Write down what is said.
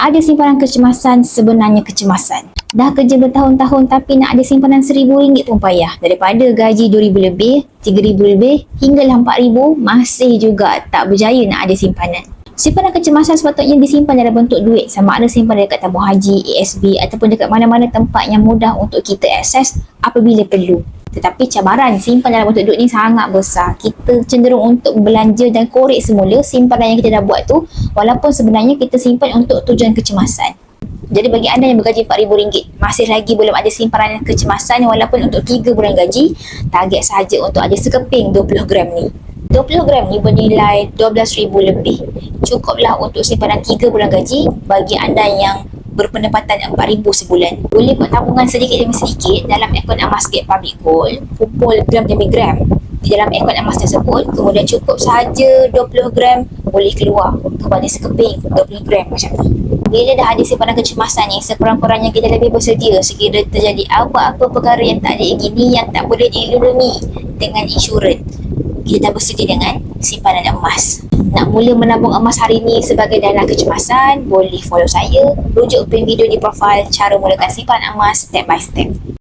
Tak ada simpanan kecemasan sebenarnya kecemasan. Dah kerja bertahun-tahun tapi nak ada simpanan RM1,000 pun payah. Daripada gaji RM2,000 lebih, RM3,000 lebih, hinggalah RM4,000 masih juga tak berjaya nak ada simpanan. Simpanan kecemasan sepatutnya disimpan dalam bentuk duit, sama ada simpan dekat tabung haji, ASB ataupun dekat mana-mana tempat yang mudah untuk kita akses apabila perlu. Tetapi cabaran simpan dalam bentuk duit ni sangat besar. Kita cenderung untuk belanja dan korek semula simpanan yang kita dah buat tu, walaupun sebenarnya kita simpan untuk tujuan kecemasan. Jadi bagi anda yang bergaji RM4,000, masih lagi belum ada simpanan kecemasan walaupun untuk 3 bulan gaji, target sahaja untuk ada sekeping 20 gram ni. 20 gram ni bernilai RM12,000 lebih. Cukuplah untuk simpanan 3 bulan gaji bagi anda yang berpendapatan RM4,000 sebulan. Boleh buat tabungan sedikit demi sedikit dalam akaun emas Get Public Gold, kumpul gram demi gram di dalam akaun emas tersebut, kemudian cukup sahaja 20 gram boleh keluar kepada sekeping 20 gram macam ni. Bila dah ada simpanan kecemasan ni, sekurang-kurangnya kita lebih bersedia sekiranya terjadi apa-apa perkara yang tak diingini, yang tak boleh dilindungi dengan insurans. Kita dah bersedia dengan simpanan emas. Nak mula menabung emas hari ini sebagai dana kecemasan, boleh follow saya, rujuk pin video di profil cara mulakan simpanan emas step by step.